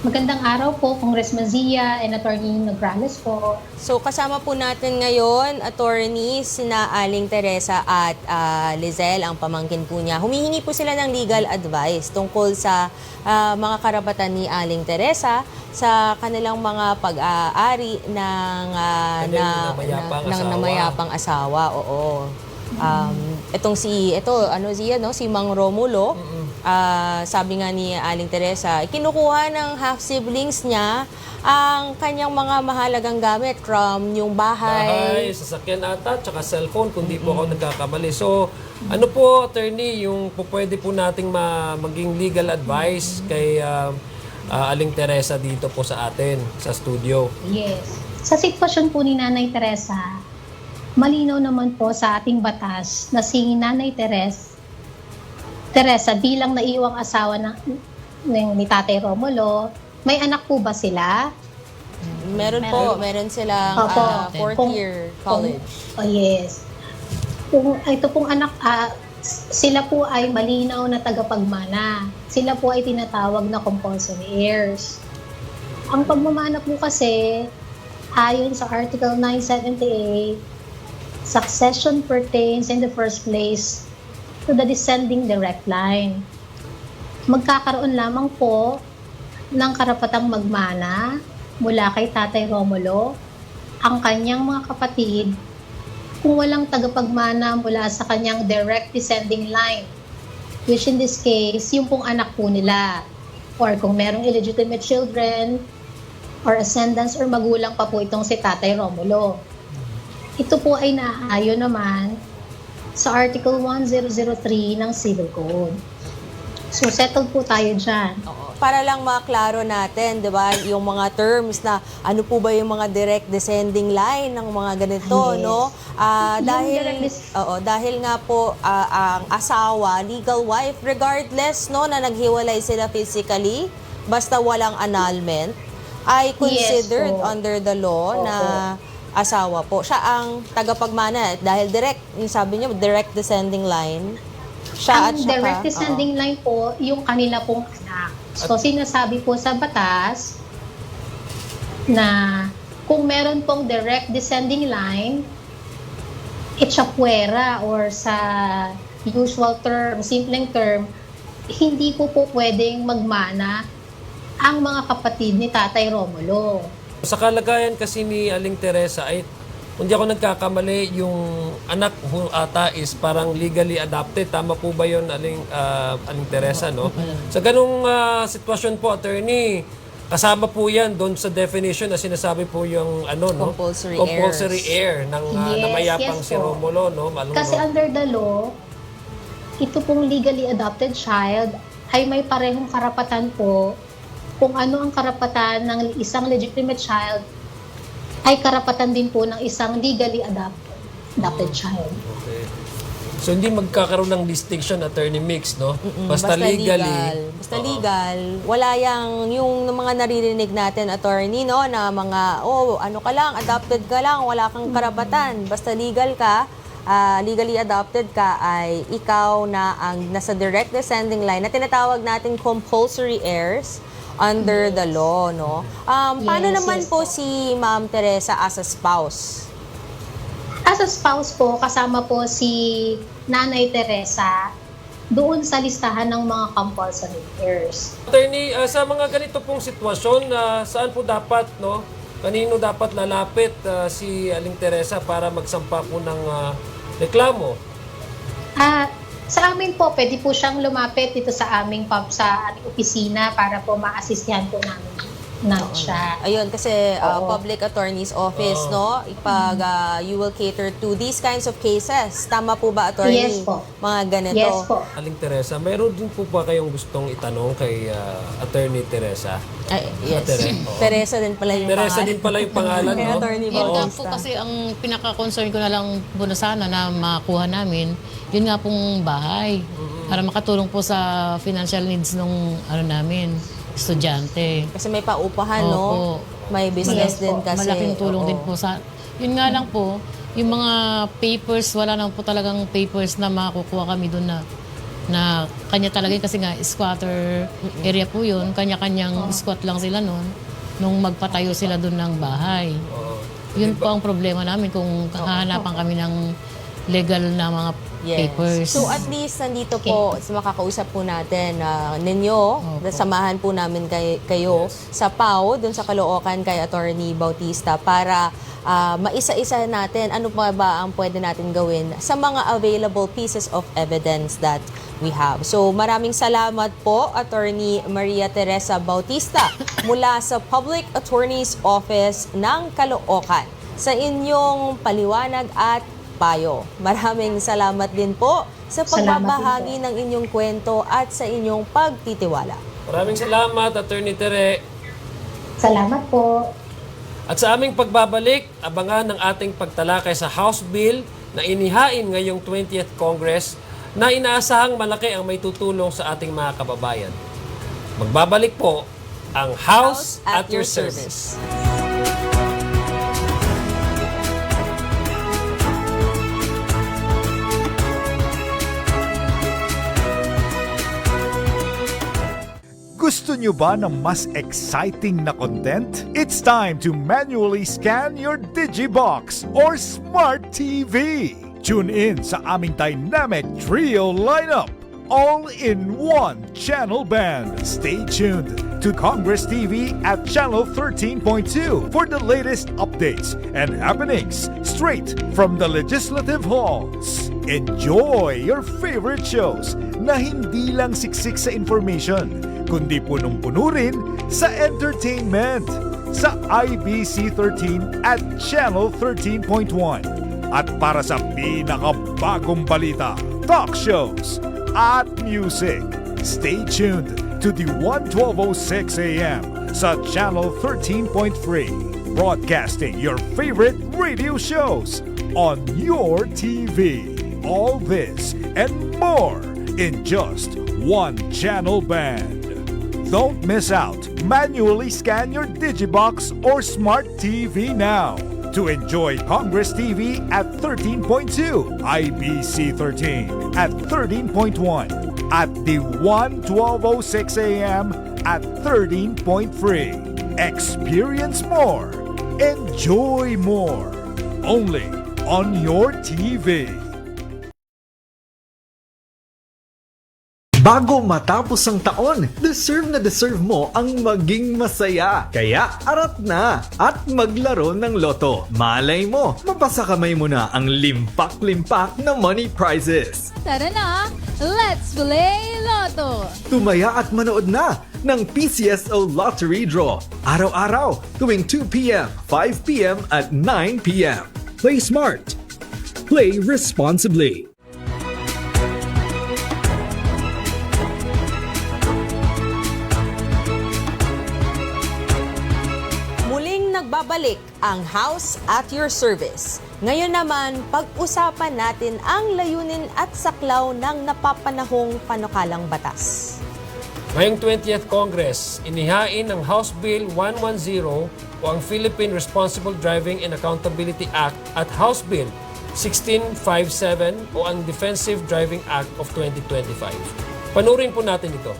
Magandang araw po, Congressman Zia and Attorney Nograles po. So kasama po natin ngayon, attorneys na Aling Teresa at Lizelle, ang pamangkin po niya. Humihingi po sila ng legal advice tungkol sa mga karapatan ni Aling Teresa sa kanilang mga pag-aari ng namayapang asawa. Oo. Si Mang Romulo, sabi nga ni Aling Teresa, kinukuha ng half-siblings niya ang kanyang mga mahalagang gamit from yung bahay. Sasakyan ata, tsaka cellphone, kung di po ako nagkakamali. So, ano po, Attorney, yung pwede po nating maging legal advice kay Aling Teresa dito po sa atin, sa studio? Yes. Sa sitwasyon po ni Nanay Teresa, malinaw naman po sa ating batas na si Nanay Teresa bilang naiwang asawa ni Tatay Romulo, may anak po ba sila? Meron silang Opo. fourth year college. Yes. Kung ito pong anak, sila po ay malinaw na tagapagmana. Sila po ay tinatawag na compulsory heirs. Ang pagmamana po kasi, ayon sa Article 978, succession pertains in the first place to the descending direct line. Magkakaroon lamang po ng karapatang magmana mula kay Tatay Romulo ang kanyang mga kapatid kung walang tagapagmana mula sa kanyang direct descending line. which in this case, yung pong anak po nila. Or kung merong illegitimate children, or ascendants or magulang pa po itong si Tatay Romulo. Ito po ay naayon naman sa Article 1003 ng Civil Code. So, settled po tayo dyan. Para lang maklaro natin, 'di ba, yung mga terms na ano po ba yung mga direct descending line ng mga ganito, Yes. no? Yung Dahil nga po ang asawa, legal wife, regardless no na naghiwalay sila physically, basta walang annulment, ay considered Yes po. under the law na asawa po. Siya ang tagapagmana dahil direct, yung sabi niyo, direct descending line. Siya Ang direct descending line po, yung kanila pong anak. So, sinasabi po sa batas na kung meron pong direct descending line, itsapuera or sa usual term, simpleng term, hindi po pwedeng magmana ang mga kapatid ni Tatay Romulo. Sa kalagayan kasi ni Aling Teresa ay kung di ako nagkakamali, yung anak ho ata is parang legally adopted. Tama po ba yun, Aling Teresa, no? Sa ganung sitwasyon po, attorney, kasama po yan doon sa definition na sinasabi po yung compulsory heir ng namayapang si po. Romulo, no? Kasi under the law, ito pong legally adopted child ay may parehong karapatan po kung ano ang karapatan ng isang legitimate child ay karapatan din po ng isang legally adopted child. Okay. So hindi magkakaroon ng distinction, Attorney Mix, no? Basta legally. Basta legal. Wala yung mga naririnig natin, attorney, no, na mga, ano ka lang, adopted ka lang, wala kang karapatan. Basta legal ka, legally adopted ka, ay ikaw na ang nasa direct descending line na tinatawag natin compulsory heirs under the law, no? Paano naman po si Ma'am Teresa as a spouse? As a spouse po, kasama po si Nanay Teresa doon sa listahan ng mga compulsory heirs. Attorney, sa mga ganito pong sitwasyon, saan po dapat, no? Kanino dapat lalapit si Aling Teresa para magsampa po ng reklamo? Sa amin po, pwede po siyang lumapit dito sa aming opisina para po ma-assistyan po namin siya. Ayun, kasi public attorney's office, no? Ipag you will cater to these kinds of cases. Tama po ba, attorney? Yes po. Mga ganito. Yes po. Aling Teresa, mayroon din po ba kayong gustong itanong kay Attorney Teresa? Ay, yes. Teresa din pala yung Teresa pangalan. din pala yung pangalan, Kay no? Attorney Yun nga Bautista. po kasi ang pinaka-concern ko na lang po na sana na makuha namin, yun nga pong bahay. Para makatulong po sa financial needs nung namin, estudyante. Kasi may paupahan, no? Opo. May business din kasi. Malaking tulong din po sa... Yun nga lang po, yung mga papers, wala na po talagang papers na makukuha kami doon na kanya talaga kasi nga squatter area po yun. Kanya-kanyang squat lang sila noon nung magpatayo sila doon ng bahay. Yun po ang problema namin kung hahanapan kami ng legal na mga papers. So at least nandito po, makakausap po natin ninyo, samahan po namin kayo sa PAO, dun sa Caloocan kay Attorney Bautista para maisa-isa natin ano pa ba ang pwede natin gawin sa mga available pieces of evidence that we have. So maraming salamat po, Attorney Maria Teresa Bautista mula sa Public Attorney's Office ng Caloocan sa inyong paliwanag at payo. Maraming salamat din po sa pagbabahagi ng inyong kwento at sa inyong pagtitiwala. Maraming salamat, Attorney Tere. Salamat po. At sa aming pagbabalik, abangan ng ating pagtalakay sa House Bill na inihain ngayong 20th Congress na inaasahang malaki ang may tutulong sa ating mga kababayan. Magbabalik po ang House at your service. Gusto nyo ba ng mas exciting na content? It's time to manually scan your Digibox or Smart TV. Tune in sa aming dynamic trio lineup. All in one channel band. Stay tuned to Congress TV at Channel 13.2 for the latest updates and happenings straight from the legislative halls. Enjoy your favorite shows na hindi lang siksik sa information, kundi punong-puno rin sa entertainment sa IBC 13 at Channel 13.1. At para sa pinakabagong balita, talk shows at music, stay tuned to the 1206 AM sa Channel 13.3, broadcasting your favorite radio shows on your TV. All this and more in just one channel band. Don't miss out. Manually scan your Digibox or Smart TV now to enjoy Congress TV at 13.2, IBC 13 at 13.1, at the 1206 AM at 13.3. Experience more. Enjoy more. Only on your TV. Bago matapos ang taon, deserve na deserve mo ang maging masaya. Kaya arat na at maglaro ng loto. Malay mo, mapasa kamay mo na ang limpak-limpak na money prizes. Tara na, let's play Lotto! Tumaya at manood na ng PCSO Lottery Draw. Araw-araw, tuwing 2 p.m., 5 p.m. at 9 p.m. Play smart. Play responsibly. Nagbabalik ang House at your service. Ngayon naman, pag-usapan natin ang layunin at saklaw ng napapanahong panukalang batas. Ngayong 20th Congress, inihain ng House Bill 110 o ang Philippine Responsible Driving and Accountability Act at House Bill 1657 o ang Defensive Driving Act of 2025. Panurin po natin ito.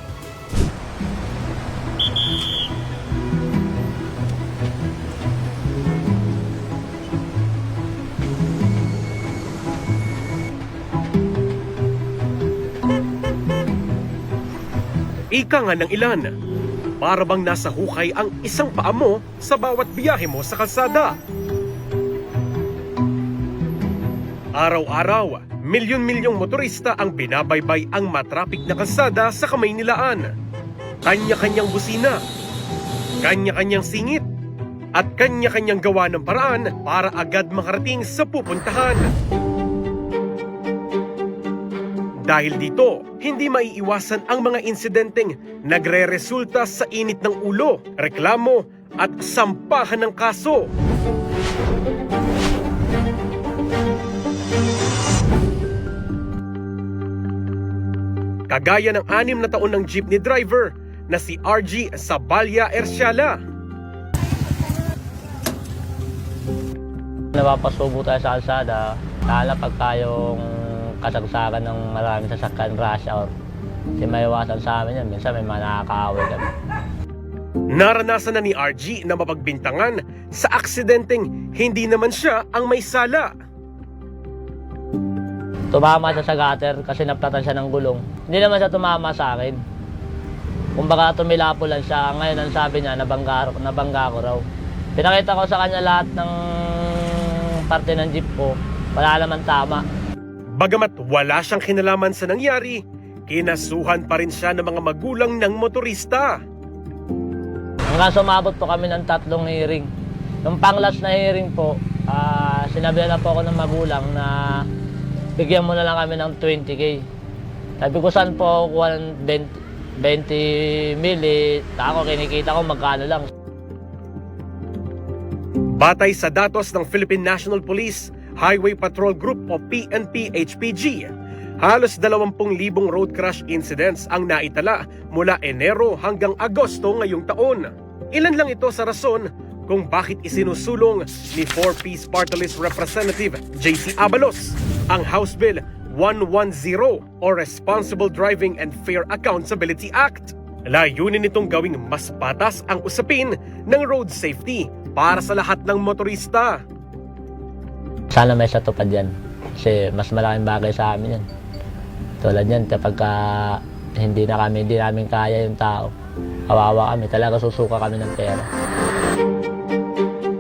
Ika nga ng ilan, para bang nasa hukay ang isang paa mo sa bawat biyahe mo sa kalsada. Araw-araw, milyon-milyong motorista ang binabaybay ang matrapik na kalsada sa Kamaynilaan. Kanya-kanyang busina, kanya-kanyang singit, at kanya-kanyang gawa ng paraan para agad makarating sa pupuntahan. Dahil dito, hindi maiiwasan ang mga insidenteng nagre-resulta sa init ng ulo, reklamo at sampahan ng kaso. Kagaya ng 6 na taon ng jeepney driver na si RG Sabalya Erciala. Napapasubo tayo sa kalsada, lalo pag tayong kasagsagan ng maraming sasakyan rush hour. Hindi maiwasan sa amin yan. Minsan may mga nakakaaway kami. Naranasan na ni RG na mapagbintangan sa aksidenteng hindi naman siya ang may sala. Tumama siya sa gutter kasi naplatan siya ng gulong. Hindi naman siya tumama sa akin. Kumbaga tumilapo lang siya. Ngayon ang sabi niya, nabangga ko raw. Pinakita ko sa kanya lahat ng parte ng jeep ko. Wala naman tama. Bagamat wala siyang kinalaman sa nangyari, kinasuhan pa rin siya ng mga magulang ng motorista. Hanggang sumabot po kami ng 3 hearing. Nung pang-last na hearing po, sinabihan na po ako ng magulang na bigyan mo na lang kami ng 20K. Sabi ko, saan po ako kuha ng 20 mili? Ako kinikita ko magkano lang. Batay sa datos ng Philippine National Police Highway Patrol Group o PNP-HPG, halos 20,000 road crash incidents ang naitala mula Enero hanggang Agosto ngayong taon. Ilan lang ito sa rason kung bakit isinusulong ni 4Ps Party List Representative JC Abalos ang House Bill 110 o Responsible Driving and Fair Accountability Act. Layunin nitong gawing mas patas ang usapin ng road safety para sa lahat ng motorista. Sana may satupad yan. Kasi mas malaking bagay sa amin yan. Tulad yan, kapag hindi namin kaya yung tao, kawawa kami. Talaga susuka kami ng pera.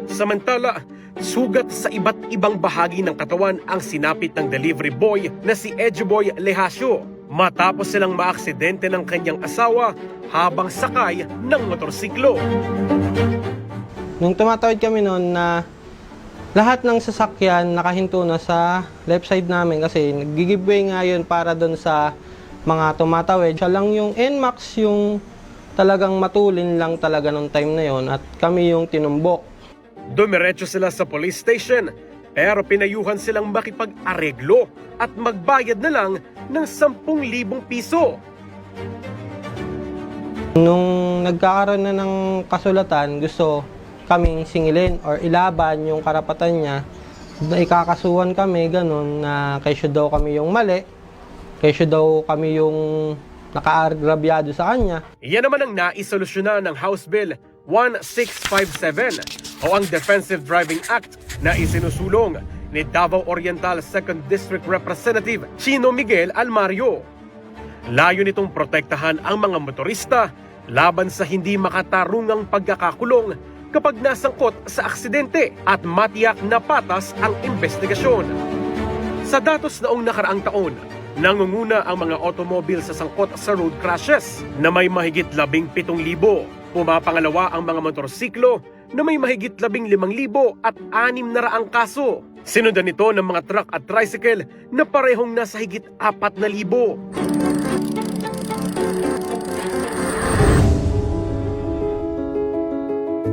Samantala, sugat sa iba't ibang bahagi ng katawan ang sinapit ng delivery boy na si Edgeboy Lehasio matapos silang maaksidente ng kanyang asawa habang sakay ng motorsiklo. Nung tumatawid kami noon na lahat ng sasakyan nakahinto na sa left side namin kasi nag-giveaway nga yun para doon sa mga tumatawid. Siya lang yung NMAX yung talagang matulin lang talaga nung time na yon at kami yung tinumbok. Dumiretso sila sa police station pero pinayuhan silang makipag-areglo at magbayad na lang ng 10,000 piso. Nung nagkakaroon na ng kasulatan, gusto kaming singilin or ilaban yung karapatan niya. Ikakasuhan kami ganun na kesyo daw kami yung mali, kesyo daw kami yung nakaagrabyado sa kanya. Yan naman ang naisolusyonan ng House Bill 1657 o ang Defensive Driving Act na isinusulong ni Davao Oriental 2nd District Representative Chino Miguel Almario. Layo nitong protektahan ang mga motorista laban sa hindi makatarungang pagkakakulong kapag nasangkot sa aksidente at matiyak na patas ang investigasyon. Sa datos noong nakaraang taon, nangunguna ang mga automobile sa sangkot sa road crashes na may mahigit 17,000. Pumapangalawa ang mga motorsiklo na may mahigit 15,000 at 600 kaso. Sinundan nito ng mga truck at tricycle na parehong nasa higit 4,000.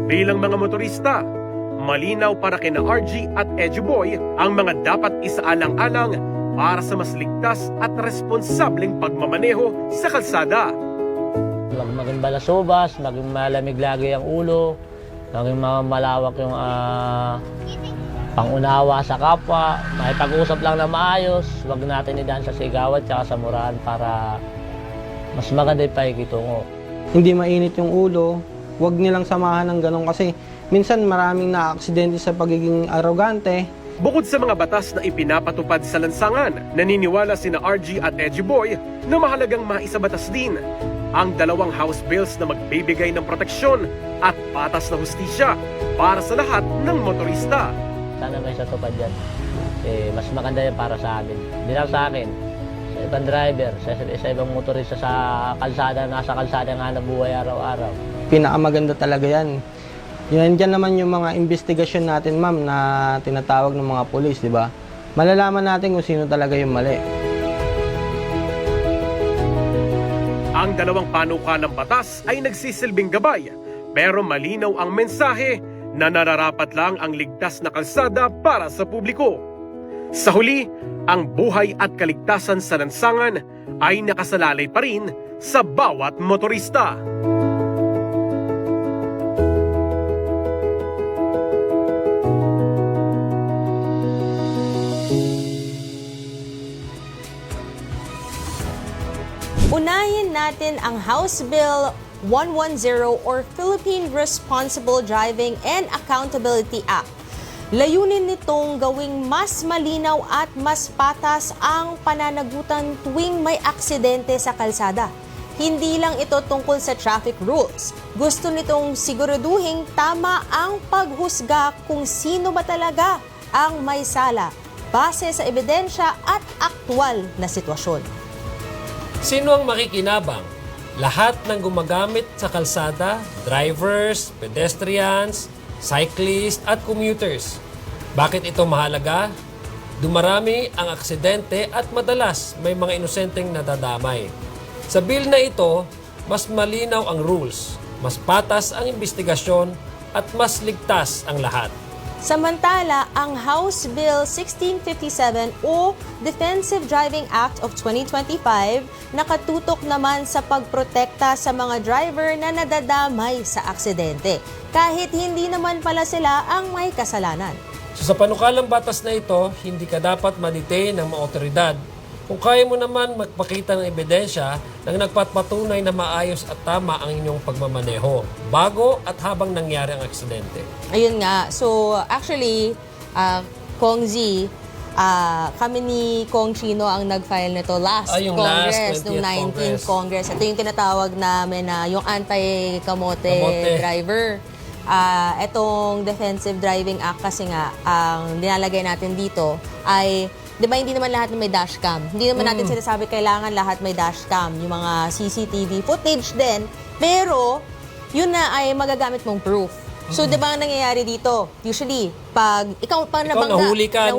Bilang mga motorista, malinaw para kina RG at Edgeboy ang mga dapat isaalang-alang para sa mas ligtas at responsableng pagmamaneho sa kalsada. Maging balasubas, maging malamig lagi ang ulo, maging malawak yung pangunawa sa kapwa, makipag-usap lang na maayos, wag natin idaan sa sigawan at sa murahan para mas maganda yung pakikitungo. Hindi mainit yung ulo, wag nilang samahan ng ganun kasi minsan maraming na-aksidente sa pagiging arrogante. Bukod sa mga batas na ipinapatupad sa lansangan, naniniwala sina RG at Edgeboy na mahalagang maisabatas din ang dalawang House Bills na magbibigay ng proteksyon at patas na hustisya para sa lahat ng motorista. Sana may satupad yan. Mas maganda yan para sa amin. Hindi lang sa akin, sa ibang driver, sa ibang motorista sa kalsada, nasa kalsada nga nabuhay araw-araw. Pinakamaganda talaga yan. Yan dyan naman yung mga investigasyon natin, ma'am, na tinatawag ng mga polis, di ba? Malalaman natin kung sino talaga yung mali. Ang dalawang panukalang batas ay nagsisilbing gabay, pero malinaw ang mensahe na nararapat lang ang ligtas na kalsada para sa publiko. Sa huli, ang buhay at kaligtasan sa lansangan ay nakasalalay pa rin sa bawat motorista. Unahin natin ang House Bill 110 or Philippine Responsible Driving and Accountability Act. Layunin nitong gawing mas malinaw at mas patas ang pananagutan tuwing may aksidente sa kalsada. Hindi lang ito tungkol sa traffic rules. Gusto nitong siguraduhing tama ang paghusga kung sino ba talaga ang may sala base sa ebidensya at aktwal na sitwasyon. Sino ang makikinabang? Lahat ng gumagamit sa kalsada, drivers, pedestrians, cyclists at commuters. Bakit ito mahalaga? Dumarami ang aksidente at madalas may mga inosenteng nadadamay. Sa bill na ito, mas malinaw ang rules, mas patas ang investigasyon at mas ligtas ang lahat. Samantala, ang House Bill 1657 o Defensive Driving Act of 2025 nakatutok naman sa pagprotekta sa mga driver na nadadamay sa aksidente, kahit hindi naman pala sila ang may kasalanan. So sa panukalang batas na ito, hindi ka dapat ma-detain ng mga otoridad kung kaya mo naman magpakita ng ebidensya na nagpapatunay na maayos at tama ang inyong pagmamaneho bago at habang nangyari ang aksidente. Ayun nga. So actually, Kong Z, kami ni Kong Chino ang nag-file nito last yung Congress, last nung 19th Congress. Ito yung tinatawag namin na yung anti-kamote driver. Etong Defensive Driving Act kasi nga, ang nilalagay natin dito ay, di ba hindi naman lahat may dashcam? Hindi naman natin sinasabi kailangan lahat may dashcam. Yung mga CCTV footage din. Pero, yun na ay magagamit mong proof. So, di ba ang nangyayari dito? Usually, pag ikaw nabangga, nahuli ka,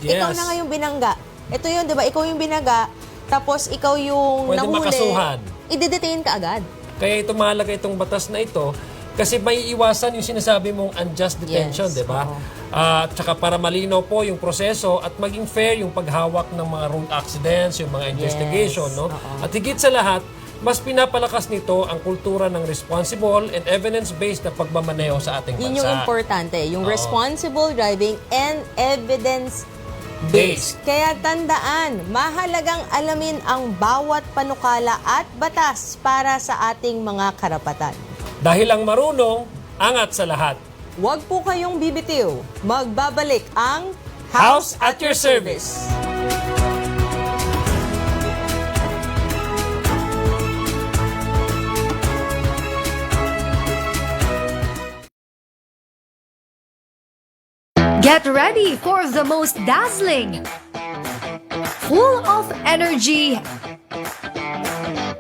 yes. Ikaw na nga yung binangga. Ito yun, di ba? Ikaw yung binaga, tapos ikaw yung Pwede nahuli. makasuhan. I-detain ka agad. Kaya ito mahalaga itong batas na ito kasi may iwasan yung sinasabi mong unjust detention, Yes, di ba? At saka para malinaw po yung proseso at maging fair yung paghawak ng mga road accidents, yung mga investigation, no? At higit sa lahat, mas pinapalakas nito ang kultura ng responsible and evidence-based na pagmamaneho sa ating bansa. Yun yung importante, yung responsible driving and evidence-based. Kaya tandaan, mahalagang alamin ang bawat panukala at batas para sa ating mga karapatan. Dahil ang marunong, angat sa lahat. Huwag po kayong bibitiw. Magbabalik ang House at your service. Get ready for the most dazzling, full of energy,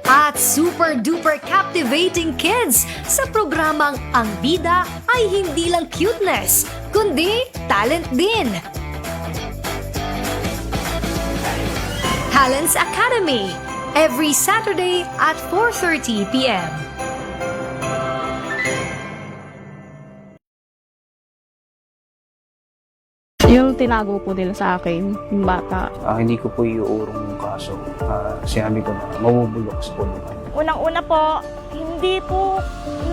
at super-duper captivating kids sa programang Ang Bida ay hindi lang cuteness, kundi talent din. Talents Academy, every Saturday at 4:30 p.m. Yung tinago po nila sa akin, yung bata. Hindi ko po iuurong yung kaso. Sinabi ko na mabubulok sa kulungan. Unang-una po, hindi po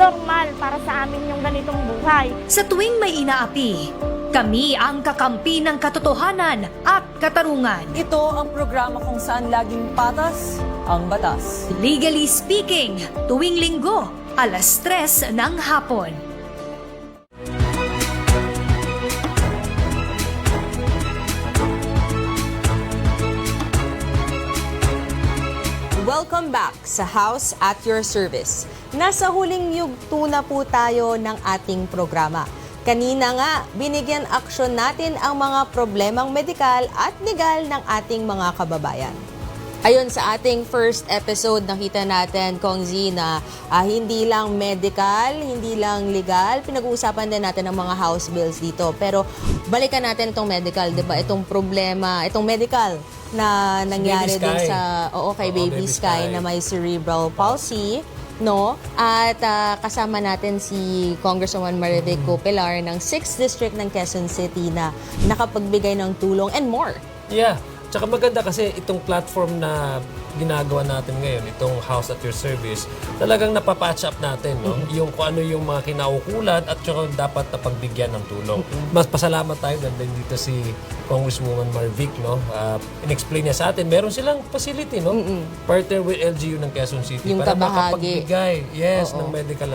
normal para sa amin yung ganitong buhay. Sa tuwing may inaapi, kami ang kakampi ng katotohanan at katarungan. Ito ang programa kung saan laging patas ang batas. Legally Speaking, tuwing linggo, 3:00 ng hapon. Welcome back sa House at Your Service. Nasa huling yugto na po tayo ng ating programa. Kanina nga, binigyan aksyon natin ang mga problemang medikal at legal ng ating mga kababayan. Ayon sa ating first episode, nakita natin, Kong Z, na hindi lang medical, hindi lang legal, pinag-uusapan din natin ang mga house bills dito. Pero balikan natin itong medical, di ba? Itong problema, itong medical na nangyari din sa kay Baby Sky na may cerebral palsy, no? At kasama natin si Congresswoman Marivic Copelar ng 6th District ng Quezon City na nakapagbigay ng tulong and more. Yeah. Tsaka maganda kasi itong platform na ginagawa natin ngayon, itong House at Your Service, talagang napapatch up natin, no? Yung kung ano yung mga kinaukulan at tsaka dapat na pagbigyan ng tulong. Mas pasalamat tayo din dito si Congresswoman Marivic, no? In-explain niya sa atin, meron silang facility, no? Partner with LGU ng Quezon City Yung para kabahagi. makapagbigay, ng medical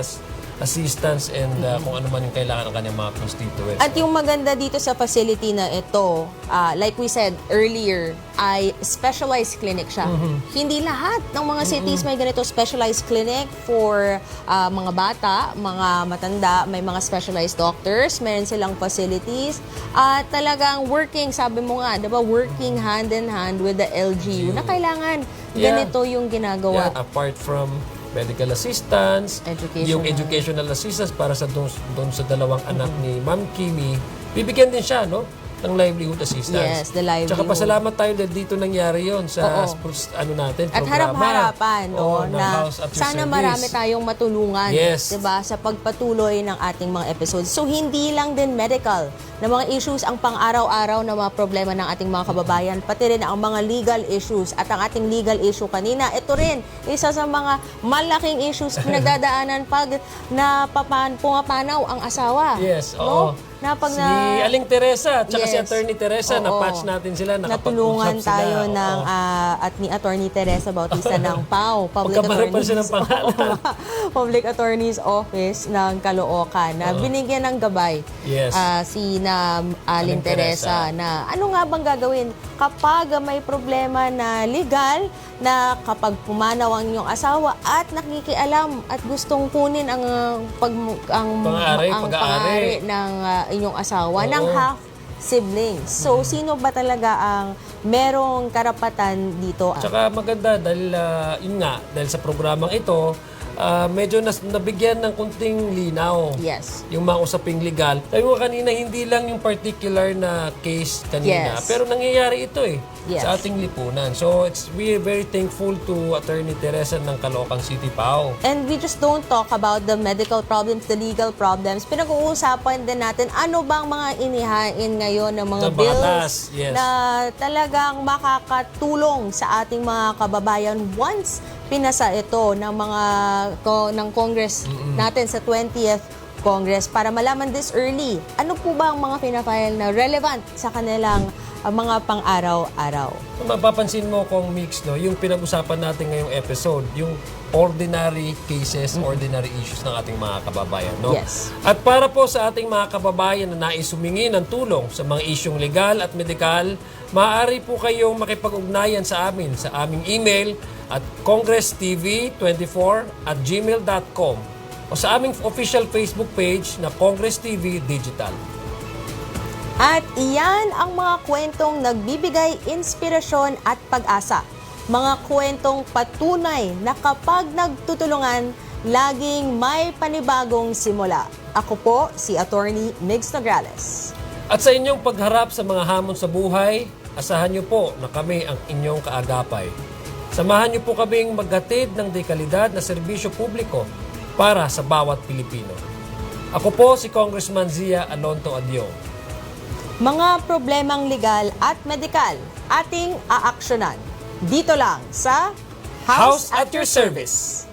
assistance and kung ano man yung kailangan ng kanyang mga constituents. At yung maganda dito sa facility na ito, like we said earlier, ay specialized clinic siya. Hindi lahat ng mga cities may ganito specialized clinic for mga bata, mga matanda, may mga specialized doctors, meron silang facilities, at talagang working, sabi mo nga, diba, working hand in hand with the LGU na kailangan ganito yung ginagawa. Yeah, apart from medical assistance, yung educational assistance para sa doon sa dalawang anak ni Ma'am Kimi, bibigyan din siya, no? Ng livelihood assistance. Yes, the livelihood. Tsaka pasalamat tayo dahil dito nangyari yon sa natin, at programa. harap-harapan, no, na House at Your sana Service. marami tayong matulungan, Yes. 'di ba, sa pagpatuloy ng ating mga episodes. So hindi lang din medical na mga issues ang pang-araw-araw na mga problema ng ating mga kababayan, pati rin ang mga legal issues. At ang ating legal issue kanina, ito rin isa sa mga malaking issues pinagdadaanan pag pumapanaw ang asawa. Yes, no? oo. na pag Si Aling Teresa at saka si Yes. Attorney Teresa, Oo. na-patch natin sila, natulungan nakapag-usap tayo sila. ng at ni Attorney Teresa Bautista ng PAO, Magkapareho siya ng pangalan. Public Attorney's Office ng Caloocan na binigyan ng gabay Yes. si na Aling Teresa na ano nga bang gagawin kapag may problema na legal na kapag pumanaw ang inyong asawa at nakikialam at gustong kunin ang pag-aari ng inyong asawa ng half siblings. So, sino ba talaga ang merong karapatan dito? Tsaka maganda dahil yun nga, dahil sa programang ito, medyo nabigyan ng kunting linaw. Yes. Yung mga usaping legal. Sabi mo kanina, hindi lang yung particular na case kanina, Yes. pero nangyayari ito Yes. sa ating lipunan. So, we are very thankful to Attorney Teresa ng Caloocan City, PAO. And we just don't talk about the medical problems, the legal problems. Pinag-uusapan din natin ano bang mga inihain ngayon ng mga Ng bills batas, yes. na talagang makakatulong sa ating mga kababayan once pinasa ito ng mga ng Congress natin sa 20th Congress para malaman this early. Ano po ba ang mga pinafile na relevant sa kanilang mga pang-araw-araw? Kung mapapansin mo kung mix, no, yung pinag-usapan natin ngayong episode, yung ordinary cases, ordinary issues ng ating mga kababayan. No? Yes. At para po sa ating mga kababayan na nais humingi ng tulong sa mga isyong legal at medikal, maaari po kayong makipag-ugnayan sa amin sa aming email at congresstv24@gmail.com o sa aming official Facebook page na Congress TV Digital. At iyan ang mga kwentong nagbibigay inspirasyon at pag-asa. Mga kwentong patunay na kapag nagtutulungan, laging may panibagong simula. Ako po si Attorney Migs Nograles. At sa inyong pagharap sa mga hamon sa buhay, asahan niyo po na kami ang inyong kaagapay. Samahan niyo po kaming maghatid ng dekalidad na serbisyo publiko para sa bawat Pilipino. Ako po si Congressman Zia Alonto Adyong. Mga problemang legal at medikal ating aaksyonan. Dito lang sa House at your service.